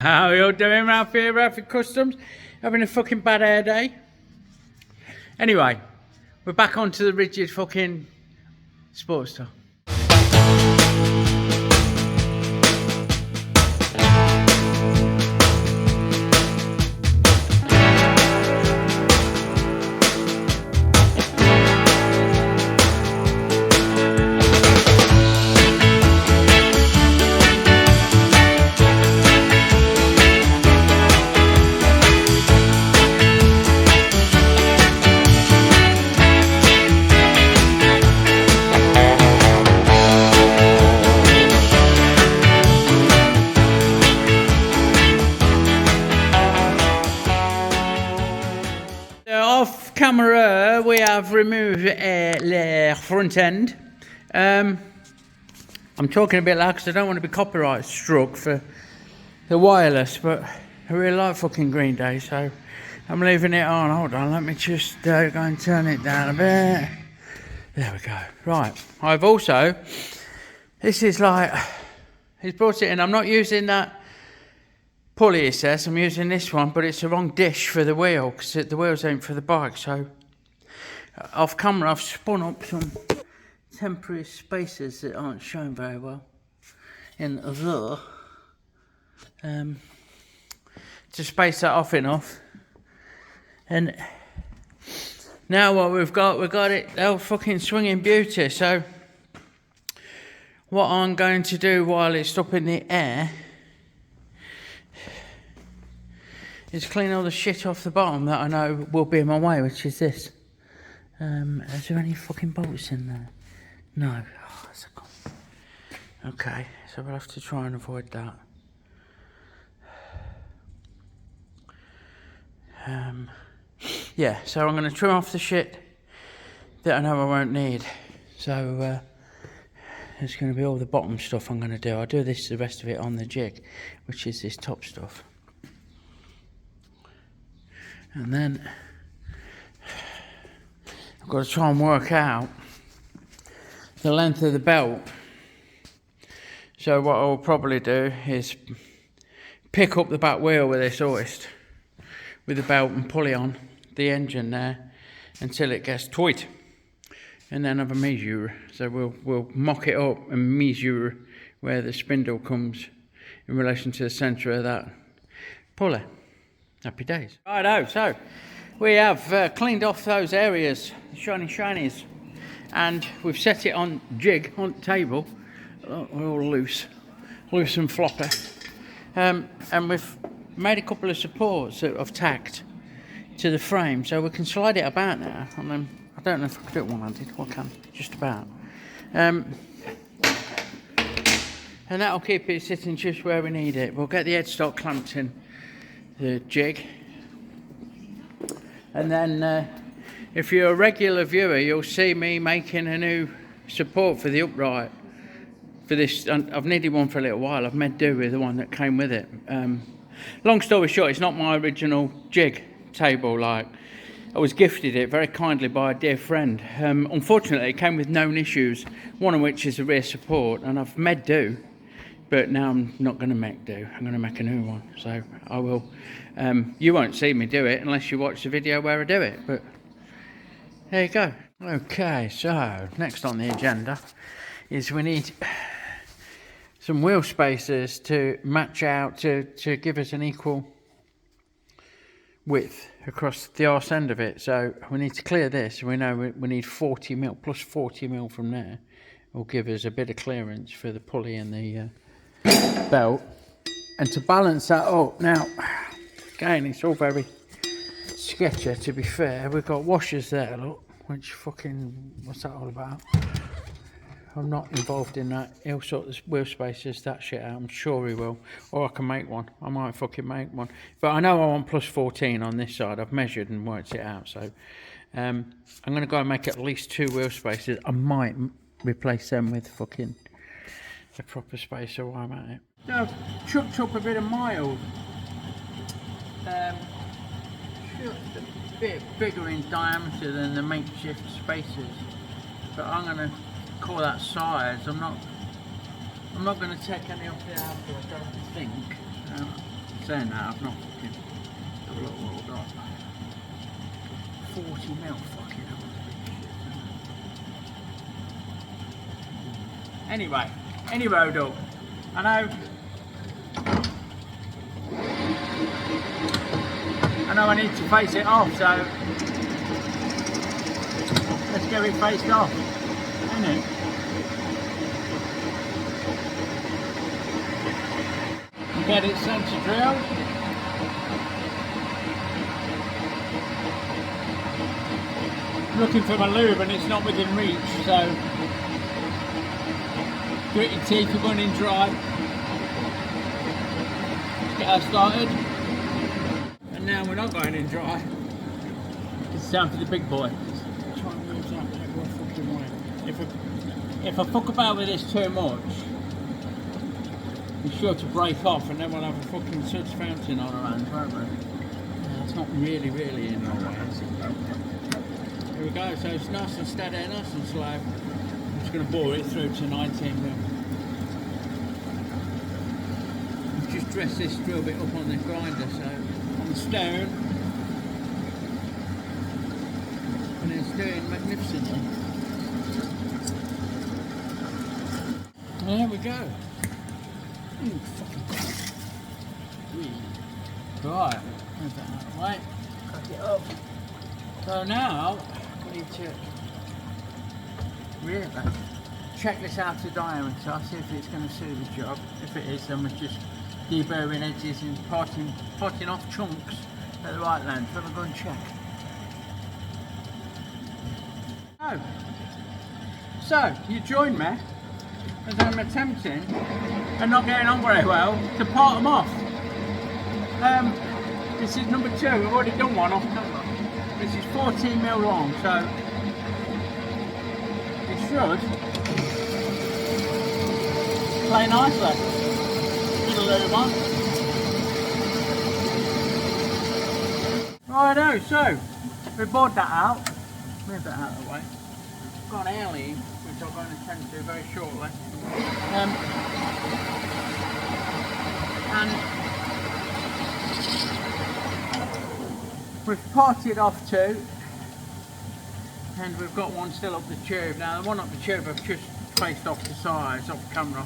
How you all doing, Ralfy? Ralfy Customs? Having a fucking bad hair day? Anyway, we're back onto the rigid fucking Sportster. Off camera, we have removed the front end. I'm talking a bit loud because I don't want to be copyright struck for the wireless, but I really like fucking Green Day, so I'm leaving it on. Hold on, let me just go and turn it down a bit. There we go. Right, I've also, this is like, he's brought it in. I'm not using that pulley, it says. I'm using this one, but it's the wrong dish for the wheel because the wheels ain't for the bike. So off camera, I've spun up some temporary spaces that aren't shown very well in there to space that off enough. And now what we've got it all fucking swinging beauty. So what I'm going to do while it's up in the air is clean all the shit off the bottom that I know will be in my way, which is this. Is there any fucking bolts in there? No. Oh, that's a okay, so we'll have to try and avoid that. Yeah, so I'm going to trim off the shit that I know I won't need. So there's going to be all the bottom stuff I'm going to do. I'll do the rest of it on the jig, which is this top stuff. And then I've got to try and work out the length of the belt. So what I'll probably do is pick up the back wheel with this hoist with the belt and pulley on the engine there until it gets tight, and then have a measure. So we'll mock it up and measure where the spindle comes in relation to the centre of that pulley. Happy days. Righto, so we have cleaned off those areas, shiny shinies, and we've set it on jig, on table. We're all loose and floppy. And we've made a couple of supports that I've tacked to the frame, so we can slide it about now. And then, I don't know if I could do it one-handed, well, I can, just about. And that'll keep it sitting just where we need it. We'll get the headstock clamped in the jig, and then if you're a regular viewer, you'll see me making a new support for the upright for this. I've needed one for a little while. I've made do with the one that came with it. Long story short, it's not my original jig table. Like, I was gifted it very kindly by a dear friend. Unfortunately, it came with known issues, one of which is the rear support, and I've made do. But now I'm not going to make do. I'm going to make a new one. So I will. You won't see me do it unless you watch the video where I do it. But there you go. Okay, so next on the agenda is we need some wheel spacers to match out to give us an equal width across the arse end of it. So we need to clear this. We know we need 40 mil plus 40 mil from there. Will give us a bit of clearance for the pulley and the belt, and to balance that up, now again it's all very sketchy, to be fair. We've got washers there, look, which fucking, what's that all about? I'm not involved in that. He'll sort the wheel spacers, that shit out, I'm sure he will, or I can make one. I might fucking make one, but I know I want plus 14 on this side. I've measured and worked it out, so I'm going to go and make at least 2 wheel spacers. I might replace them with fucking a proper spacer while I'm at it. So I've chucked up a bit of mild, just a bit bigger in diameter than the makeshift spacers, but I'm going to call that size. I'm not going to take any of it out, I don't think. saying that, I've not fucking have a look what we've got. 40 mil, fucking hell. Any road up. I know I need to face it off, so let's get it faced off, innit? Get it centre drilled. Looking for my lube and it's not within reach, so gritty teeth are going in dry. Let's get that started. And now we're not going in dry. It's time for the big boy. Try and move that every fucking way. If I fuck about with this too much, it's sure to break off and then we'll have a fucking suds fountain on our hands, won't we? Yeah, it's not really in our way, is it? Here we go, so it's nice and steady, nice and slow. I'm just going to bore it through to 19 mil. I've just dressed this drill bit up on the grinder, so on the stone. And it's doing magnificently. And there we go. Right, move that out of the way, crack it up. So now we need to really check this out to diameter, see if it's going to suit the job. If it is, then we're just deburring edges and potting off chunks at the right length. So we'll go and check. So you join me as I'm attempting, and not getting on very well, to part them off. This is number 2, I've already done one off camera. This is 14 mil long, so it should play nicely. Little lube on. Righto, so we bored that out. Move that out of the way. Got an Harley, which I'm going to tend to very shortly. And we've parted off 2, and we've got one still up the tube. Now the one up the tube I've just faced off the sides, off camera,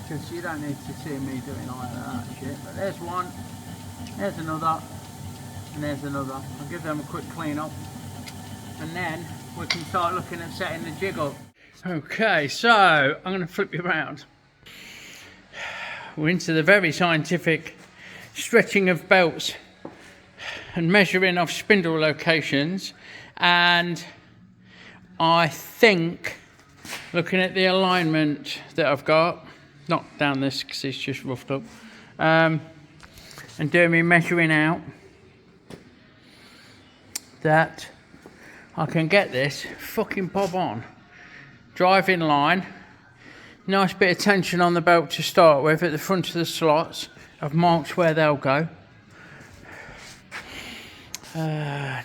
because you don't need to see me doing all of that shit. But there's one, there's another, and there's another. I'll give them a quick clean up, and then we can start looking at setting the jig up. Okay, so I'm going to flip you around. We're into the very scientific stretching of belts and measuring of spindle locations, and I think, looking at the alignment that I've got, not down this because it's just roughed up, and doing me measuring out, that I can get this fucking bob on. Drive in line, nice bit of tension on the belt to start with at the front of the slots. I've marked where they'll go.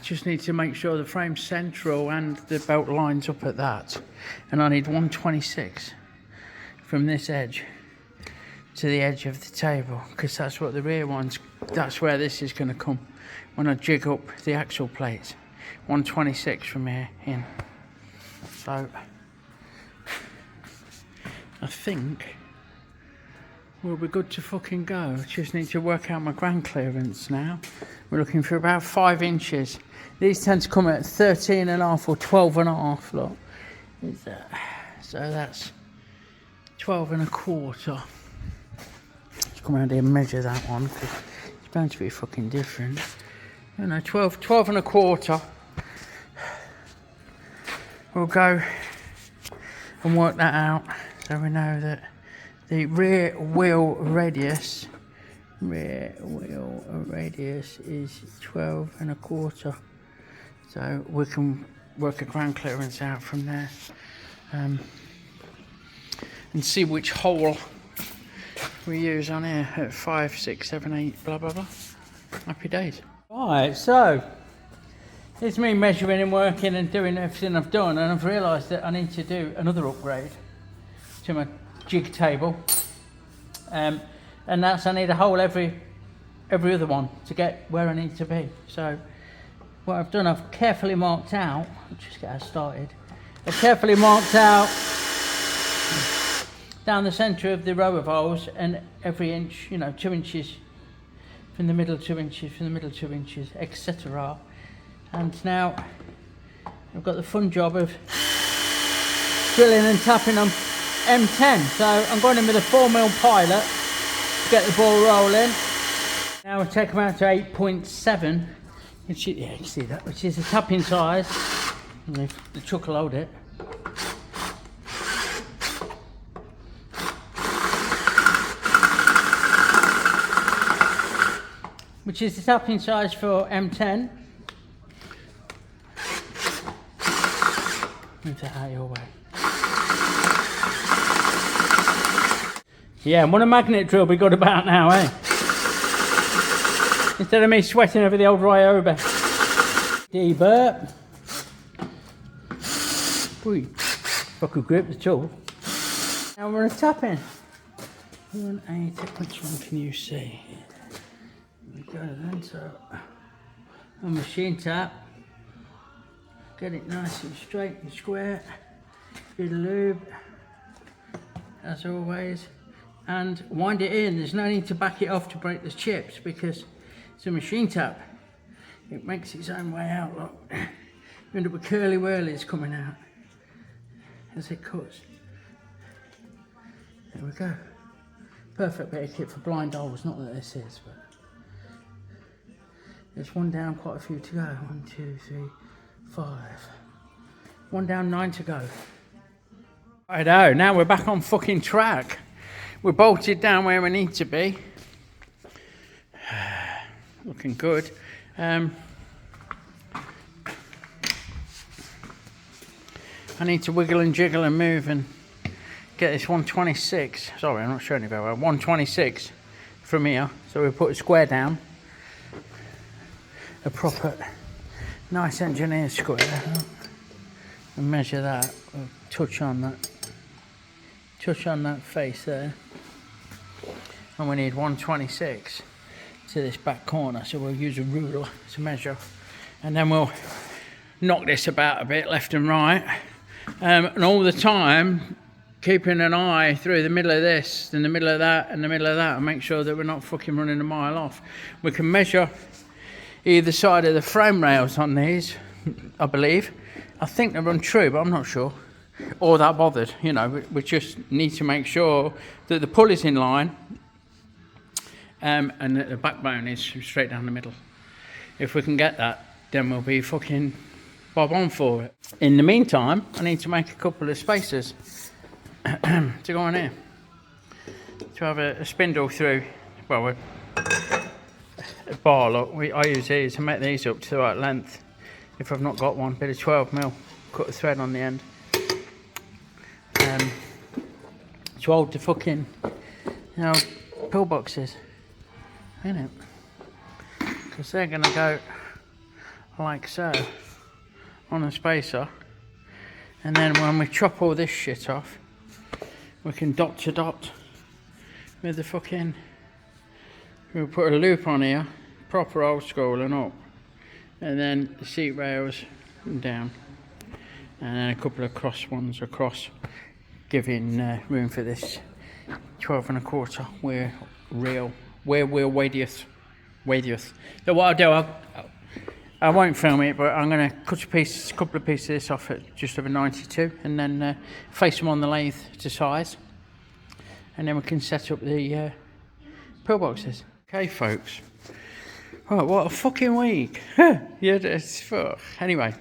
Just need to make sure the frame's central and the belt lines up at that. And I need 126 from this edge to the edge of the table, because that's what the rear one's, that's where this is going to come when I jig up the axle plates. 126 from here in. So I think we'll be good to fucking go. I just need to work out my ground clearance now. We're looking for about 5 inches. These tend to come at 13.5 or 12.5, look. So that's 12.25. Let's come around here and measure that one, because it's bound to be fucking different. I don't know, 12.25. We'll go and work that out, so we know that the rear wheel radius is 12.25. So we can work a ground clearance out from there, and see which hole we use on here at 5, 6, 7, 8, blah blah blah. Happy days. Right, so it's me measuring and working and doing everything I've done, and I've realised that I need to do another upgrade to my jig table. and that's, I need a hole every other one to get where I need to be. So what I've done, I've carefully marked out, let's just get us started. I've carefully marked out down the centre of the row of holes, and every inch, you know, 2 inches from the middle, 2 inches from the middle, 2 inches, etc. And now I've got the fun job of drilling and tapping on M10. So I'm going in with a 4mm pilot to get the ball rolling. Now we'll take them out to 8.7, which is, yeah, you can see that, which is the tapping size. And the chuck will hold it. Which is the tapping size for M10. Move that out of your way. Yeah, what a magnet drill we got about now, eh? Instead of me sweating over the old Ryobi. D-burp. If I could grip the tool. Now we're tapping. 180, which one can you see? There we go then, so a machine tap. Get it nice and straight and square. Bit of lube, as always. And wind it in. There's no need to back it off to break the chips because it's a machine tap. It makes its own way out. Look. You end up with curly whirlies coming out as it cuts. There we go. Perfect bit of kit for blind holes. Not that this is, but there's one down, quite a few to go. 1, 2, 3, 5. One down, 9 to go. Righto, now we're back on fucking track. We're bolted down where we need to be. Looking good. I need to wiggle and jiggle and move and get this 126. Sorry, I'm not showing you very well. 126 from here. So we put a square down. A proper, nice engineer square. And measure that. We'll touch on that face there. And we need 126 to this back corner, so we'll use a ruler to measure, and then we'll knock this about a bit left and right, and all the time keeping an eye through the middle of this and the middle of that and the middle of that, and make sure that we're not fucking running a mile off. We can measure either side of the frame rails on these, I believe. I think they're untrue, but I'm not sure, or that bothered. You know, we just need to make sure that the pull is in line, and that the backbone is straight down the middle. If we can get that, then we'll be fucking bob on for it. In the meantime, I need to make a couple of spacers to go on here, to have a spindle through, well, a bar lock. I use these to make these up to the right length. If I've not got one, bit of 12mm, cut a thread on the end. To hold the fucking, you know, pillboxes in it, because they're going to go like so on a spacer, and then when we chop all this shit off, we can dot to dot with the fucking, we'll put a loop on here, proper old school and up, and then the seat rails down, and then a couple of cross ones across, giving room for this 12 1/4 rear wheel radius. So what I'll do, I won't film it, but I'm going to cut a couple of pieces of this off at just over 92, and then face them on the lathe to size, and then we can set up the pillboxes. Okay, folks. Right, what a fucking week. Yeah, it's fuck. Anyway,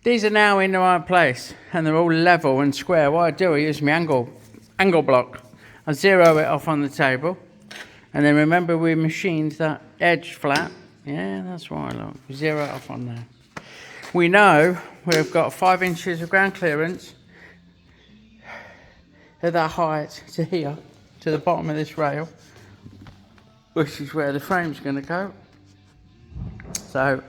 these are now in the right place, and they're all level and square. What I do, I use my angle block. I zero it off on the table, and then remember we machined that edge flat. Yeah, that's why I look. Zero it off on there. We know we've got 5 inches of ground clearance at that height to here, to the bottom of this rail, which is where the frame's going to go. So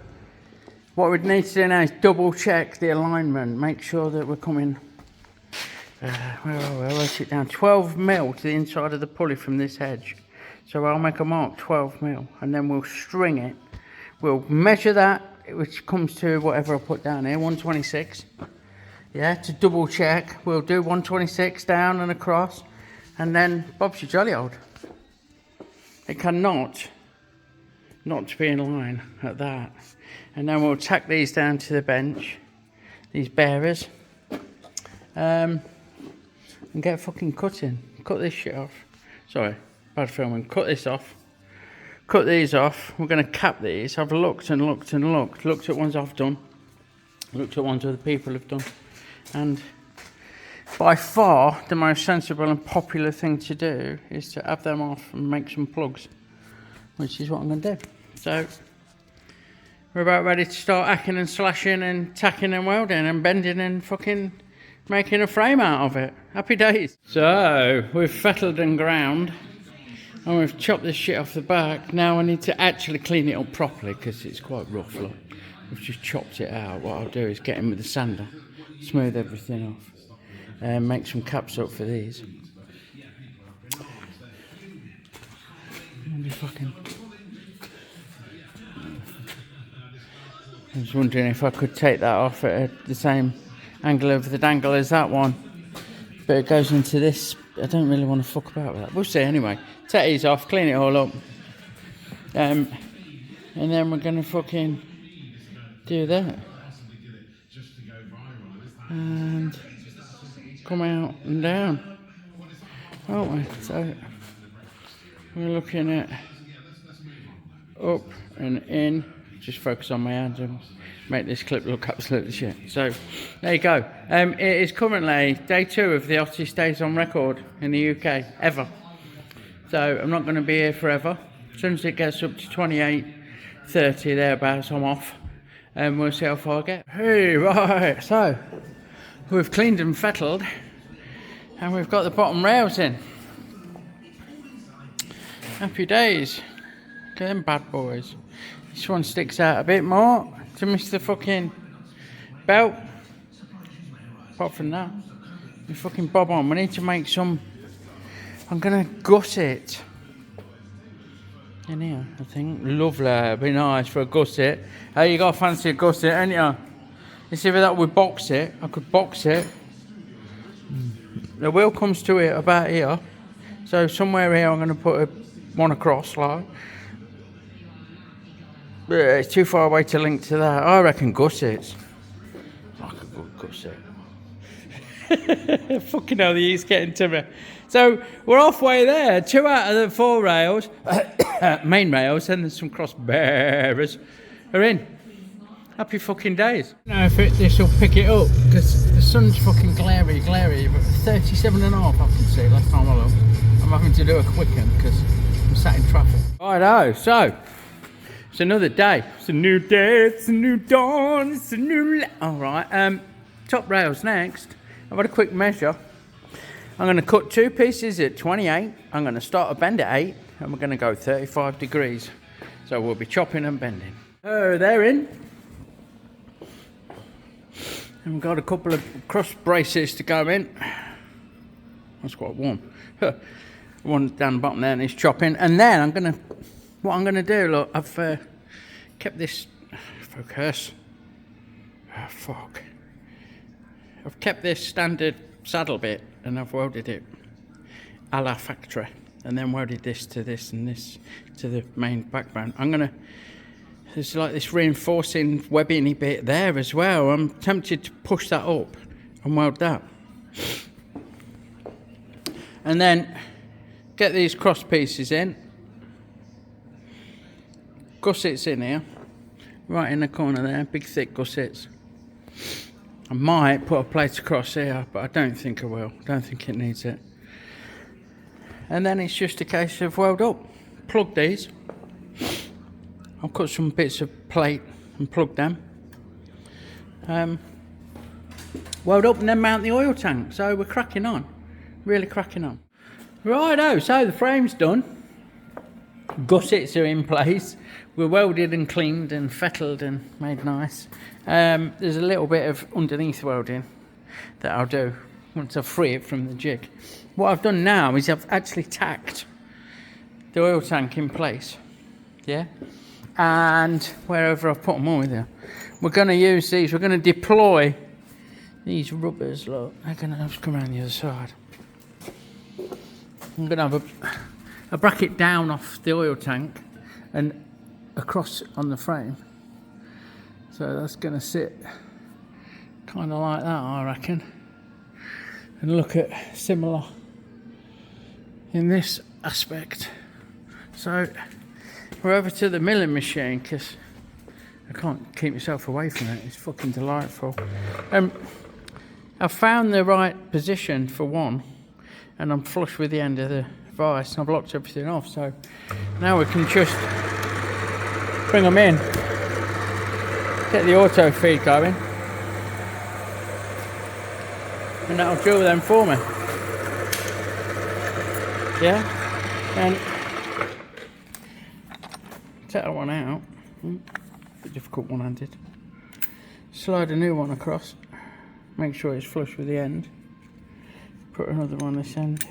what we need to do now is double check the alignment, make sure that we're coming Where's it down? 12 mil to the inside of the pulley from this edge. So I'll make a mark 12 mil, and then we'll string it. We'll measure that, which comes to whatever I put down here, 126. Yeah, to double check, we'll do 126 down and across, and then Bob's your jolly old. It cannot not be in line at that. And then we'll tack these down to the bench, these bearers, and get fucking cutting. Cut this shit off. Sorry, bad filming. Cut this off. Cut these off. We're going to cap these. I've looked and looked and looked. Looked at ones I've done. Looked at ones other people have done. And by far, the most sensible and popular thing to do is to have them off and make some plugs, which is what I'm going to do. So, we're about ready to start hacking and slashing and tacking and welding and bending and fucking making a frame out of it. Happy days. So, we've fettled and ground and we've chopped this shit off the back. Now I need to actually clean it up properly because it's quite rough, look. We've just chopped it out. What I'll do is get in with the sander, smooth everything off, and make some caps up for these. Maybe fucking... I was wondering if I could take that off at the same angle of the dangle as that one, but it goes into this. I don't really want to fuck about with that. We'll see anyway. Take these off, clean it all up, and then we're gonna fucking do that and come out and down, aren't we? So we're looking at up and in. Just focus on my hands and make this clip look absolutely shit. So there you go. It is currently day 2 of the hottest days on record in the UK ever. So I'm not going to be here forever. As soon as it gets up to 28, 30 thereabouts, I'm off, and we'll see how far I get. Hey, right. So we've cleaned and fettled, and we've got the bottom rails in. Happy days. Look at them bad boys. This one sticks out a bit more to miss the fucking belt. Apart from that, you fucking bob on. We need to make some. I'm gonna gut it in here, I think. Lovely. It'd be nice for a gusset. Hey, you got to fancy a gusset, ain't you? It's either that we box it. I could box it. The wheel comes to it about here, so somewhere here I'm gonna put one across, like. Yeah, it's too far away to link to that. I reckon gussets. Like a good gusset. Fucking hell, the heat's getting to me. So we're halfway there. 2 out of the 4 rails, main rails, and there's some cross bearers are in. Happy fucking days. I don't know if this will pick it up because the sun's fucking glary, but 37.5 I can see last time I looked. I'm having to do a quick one because I'm sat in traffic. Righto, so. It's another day. It's a new day. It's a new dawn. It's a new... Alright, top rails next. I've had a quick measure. I'm going to cut 2 pieces at 28. I'm going to start a bend at 8. And we're going to go 35 degrees. So we'll be chopping and bending. Oh, they're in. And we've got a couple of cross braces to go in. That's quite warm. One down the bottom there and it's chopping. And then what I'm going to do, look, I've kept this, focus, fuck. I've kept this standard saddle bit and I've welded it a la factory and then welded this to this and this to the main backbone. There's like this reinforcing webbing bit there as well. I'm tempted to push that up and weld that. And then get these cross pieces in. Gussets in here, right in the corner there, big thick gussets. I might put a plate across here, but I don't think I will. I don't think it needs it. And then it's just a case of weld up. Plug these. I'll cut some bits of plate and plug them. Weld up and then mount the oil tank. So we're cracking on. Really cracking on. Righto, so the frame's done. Gussets are in place. We're welded and cleaned and fettled and made nice. There's a little bit of underneath welding that I'll do once I free it from the jig. What I've done now is I've actually tacked the oil tank in place, yeah, and wherever I've put them on with you, we're going to use these. We're going to deploy these rubbers. Look, they're going to have to come around the other side. I'm going to have a bracket down off the oil tank and across on the frame, so that's going to sit kind of like that, I reckon, and look at similar in this aspect. So we're over to the milling machine because I can't keep myself away from it. It's fucking delightful. I've found the right position for one, and I'm flush with the end of the vise, and I've locked everything off. So now we can just bring them in, get the auto feed going, and that'll drill them for me. Yeah, and take that one out. Bit difficult one-handed. Slide a new one across. Make sure it's flush with the end. Put another one this end.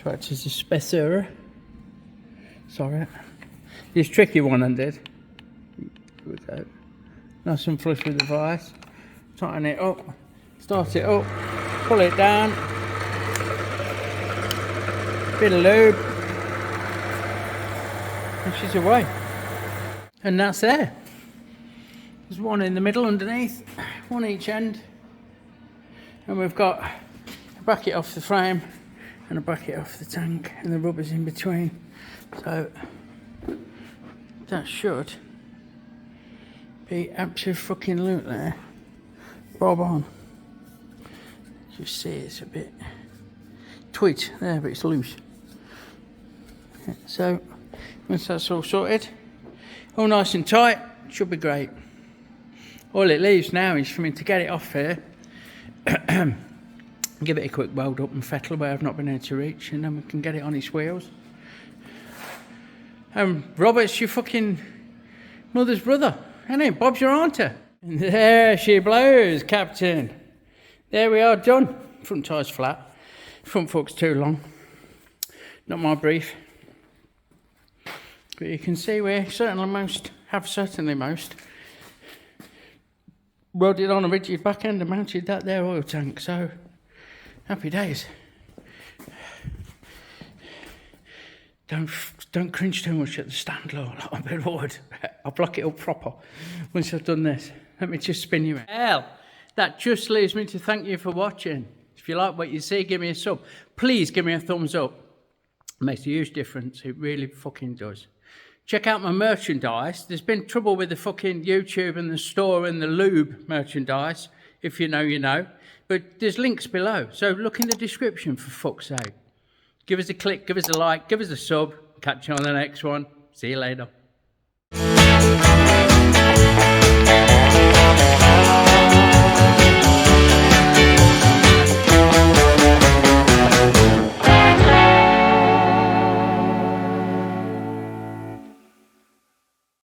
So act as a spacer. Sorry. This tricky one-handed. Here we go. Nice and flush with the vise. Tighten it up. Start it up. Pull it down. Bit of lube. And she's away. And that's there. There's one in the middle underneath, one each end. And we've got a bracket off the frame and a bracket off the tank and the rubbers in between. So that should be absolutely bob on. You see it's a bit tweaked there, but it's loose. So once that's all sorted, all nice and tight, should be great. All it leaves now is for me to get it off here, give it a quick weld up and fettle where I've not been able to reach, and then we can get it on its wheels. Robert's your fucking mother's brother, isn't he? Bob's your auntie. And there she blows, Captain. There we are, done. Front tyre's flat, front fork's too long. Not my brief. But you can see we certainly most welded on a rigid back end and mounted that there oil tank, so happy days. Don't cringe too much at the stand, Lord. I'm a bit bored. I'll block it up proper once I've done this. Let me just spin you in. Hell, that just leaves me to thank you for watching. If you like what you see, give me a sub. Please give me a thumbs up. It makes a huge difference. It really fucking does. Check out my merchandise. There's been trouble with the fucking YouTube and the store and the lube merchandise. If you know, you know. But there's links below. So look in the description, for fuck's sake. Give us a click, give us a like, give us a sub. Catch you on the next one. See you later.